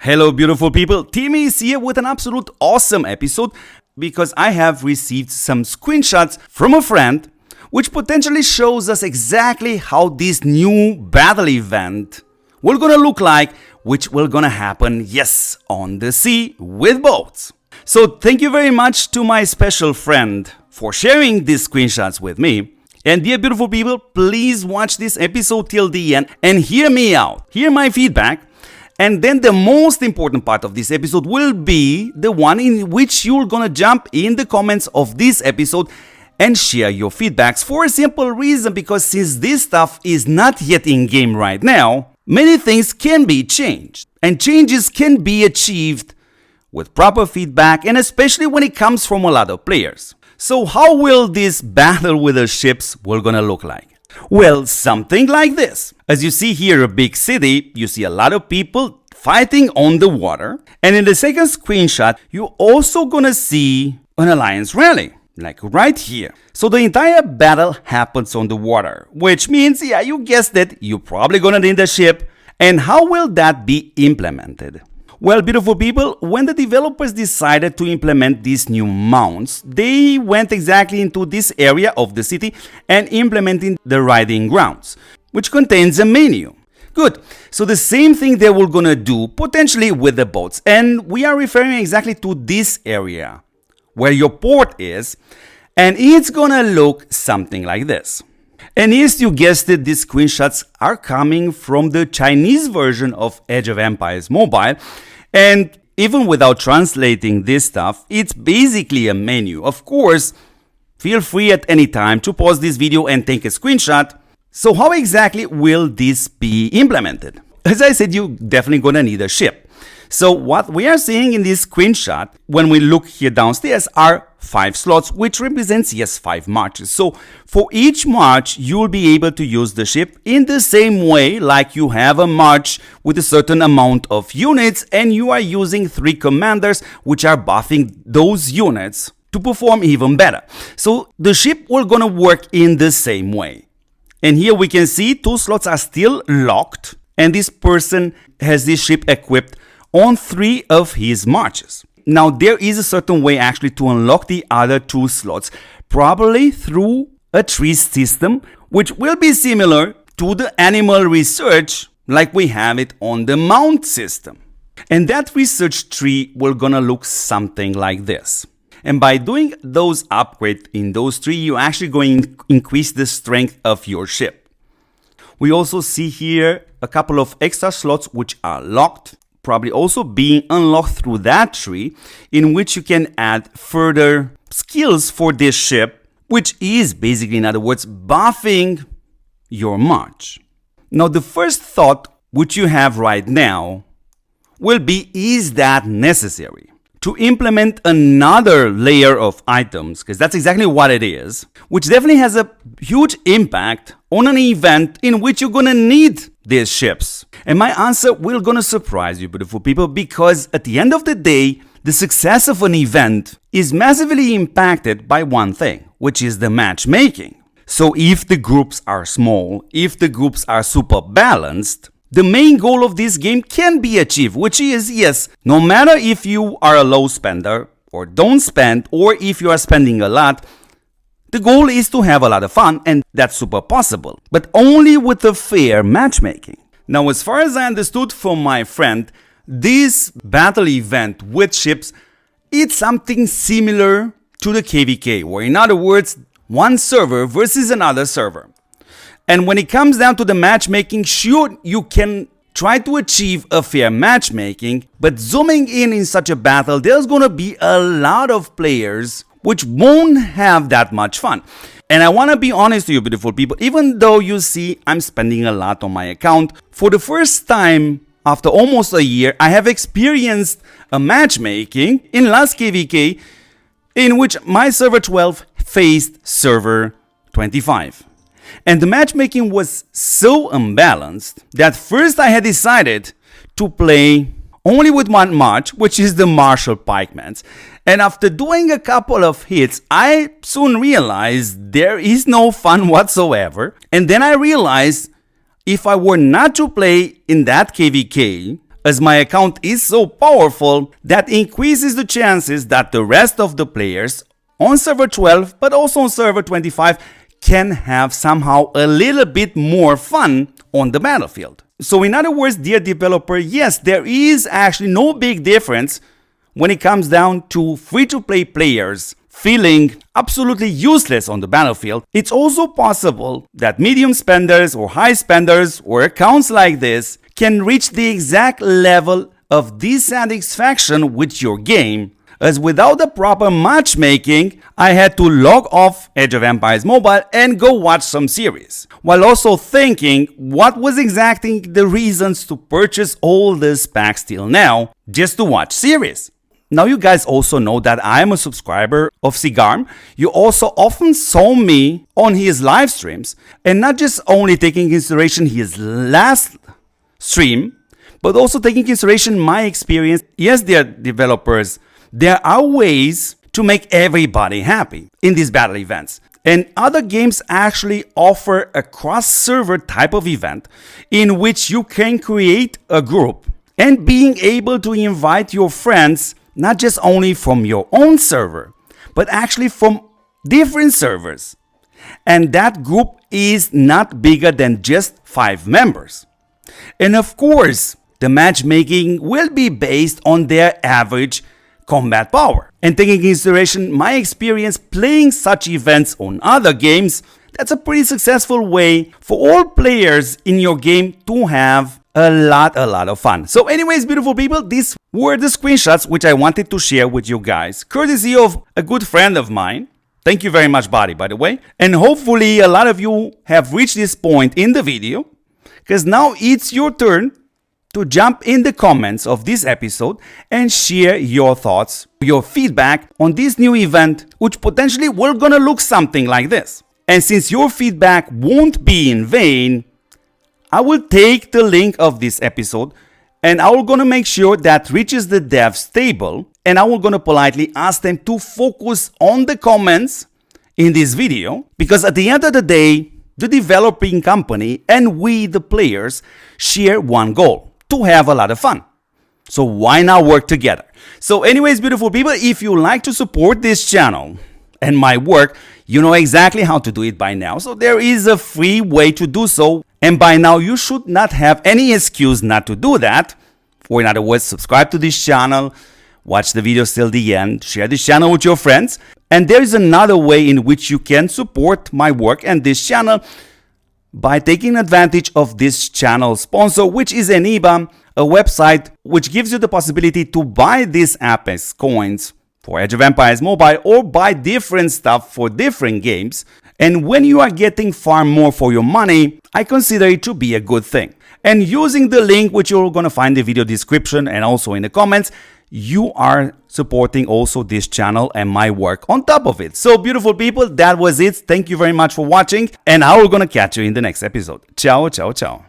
Hello beautiful people, Timmy is here with an absolute awesome episode because I have received some screenshots from a friend which potentially shows us exactly how this new battle event will gonna look like, which will gonna happen, yes, on the sea with boats. So thank you very much to my special friend for sharing these screenshots with me. And dear beautiful people, please watch this episode till the end and hear me out, hear my feedback. And then the most important part of this episode will be the one in which you're gonna jump in the comments of this episode and share your feedbacks for a simple reason, because since this stuff is not yet in game right now, many things can be changed and changes can be achieved with proper feedback, and especially when it comes from a lot of players. So how will this battle with the ships will gonna look like? Well, something like this. As you see here, a big city, you see a lot of people fighting on the water. And in the second screenshot, you're also gonna see an alliance rally, like right here. So the entire battle happens on the water, which means, yeah, you guessed it, you're probably gonna need a ship. And how will that be implemented? Well, beautiful people, when the developers decided to implement these new mounts, they went exactly into this area of the city and implementing the riding grounds, which contains a menu. Good. So the same thing they were gonna do potentially with the boats, and we are referring exactly to this area where your port is, and it's gonna look something like this. And yes, you guessed it, these screenshots are coming from the Chinese version of Age of Empires Mobile. And even without translating this stuff, it's basically a menu. Of course, feel free at any time to pause this video and take a screenshot. So how exactly will this be implemented? As I said, you're definitely gonna need a ship. So what we are seeing in this screenshot, when we look here downstairs, are 5 slots, which represents, yes, 5 marches. So for each march, you'll be able to use the ship in the same way like you have a march with a certain amount of units, and you are using 3 commanders, which are buffing those units to perform even better. So the ship will gonna work in the same way. And here we can see 2 slots are still locked, and this person has this ship equipped on 3 of his marches. Now there is a certain way actually to unlock the other 2 slots, probably through a tree system, which will be similar to the animal research like we have it on the mount system. And that research tree will gonna look something like this. And by doing those upgrades in those 3, you're actually going to increase the strength of your ship. We also see here a couple of extra slots which are locked, probably also being unlocked through that tree, in which you can add further skills for this ship, which is basically, in other words, buffing your march. Now the first thought which you have right now will be, is that necessary? To implement another layer of items, because that's exactly what it is, which definitely has a huge impact on an event in which you're gonna need these ships. And my answer will gonna surprise you, beautiful people, because at the end of the day, the success of an event is massively impacted by one thing, which is the matchmaking. So if the groups are small, if the groups are super balanced, the main goal of this game can be achieved, which is, yes, no matter if you are a low spender or don't spend, or if you are spending a lot, the goal is to have a lot of fun, and that's super possible, but only with a fair matchmaking. Now, as far as I understood from my friend, this battle event with ships, it's something similar to the KVK, where in other words, one server versus another server. And when it comes down to the matchmaking, sure, you can try to achieve a fair matchmaking, but zooming in such a battle, there's gonna be a lot of players which won't have that much fun. And I wanna be honest to you, beautiful people, even though you see I'm spending a lot on my account, for the first time after almost a year, I have experienced a matchmaking in last KVK in which my server 12 faced server 25. And the matchmaking was so unbalanced that first I had decided to play only with one march, which is the Marshall Pikemans. And after doing a couple of hits, I soon realized there is no fun whatsoever. And then I realized if I were not to play in that KVK as my account is so powerful that increases the chances that the rest of the players on server 12 but also on server 25 can have somehow a little bit more fun on the battlefield. So in other words, dear developer, yes, there is actually no big difference when it comes down to free-to-play players feeling absolutely useless on the battlefield. It's also possible that medium spenders or high spenders or accounts like this can reach the exact level of dissatisfaction with your game, as without the proper matchmaking, I had to log off Age of Empires Mobile and go watch some series, while also thinking what was exactly the reasons to purchase all these packs till now, just to watch series. Now you guys also know that I am a subscriber of Cigarm. You also often saw me on his live streams, and not just only taking into consideration his last stream, but also taking into consideration my experience. Yes, dear developers, there are ways to make everybody happy in these battle events. And other games actually offer a cross-server type of event in which you can create a group and being able to invite your friends not just only from your own server, but actually from different servers. And that group is not bigger than just 5 members. And of course, the matchmaking will be based on their average combat power. And taking into consideration my experience playing such events on other games, that's a pretty successful way for all players in your game to have a lot of fun. So anyways, beautiful people, these were the screenshots which I wanted to share with you guys, courtesy of a good friend of mine. Thank you very much, buddy, by the way. And hopefully a lot of you have reached this point in the video, because now it's your turn to jump in the comments of this episode and share your thoughts, your feedback on this new event, which potentially will gonna look something like this. And since your feedback won't be in vain, I will take the link of this episode and I will gonna make sure that reaches the devs table, and I will gonna politely ask them to focus on the comments in this video, because at the end of the day, the developing company and we, the players, share one goal: to have a lot of fun. So why not work together? So anyways, beautiful people, if you like to support this channel and my work, you know exactly how to do it by now. So there is a free way to do so. And by now you should not have any excuse not to do that. Or in other words, subscribe to this channel, watch the videos till the end, share this channel with your friends. And there is another way in which you can support my work and this channel by taking advantage of this channel sponsor, which is Eneba, a website which gives you the possibility to buy these Apex coins for Age of Empires Mobile or buy different stuff for different games. And when you are getting far more for your money, I consider it to be a good thing. And using the link which you're going to find in the video description and also in the comments, you are supporting also this channel and my work on top of it. So beautiful people, that was it. Thank you very much for watching, and I'm gonna catch you in the next episode. Ciao, ciao, ciao.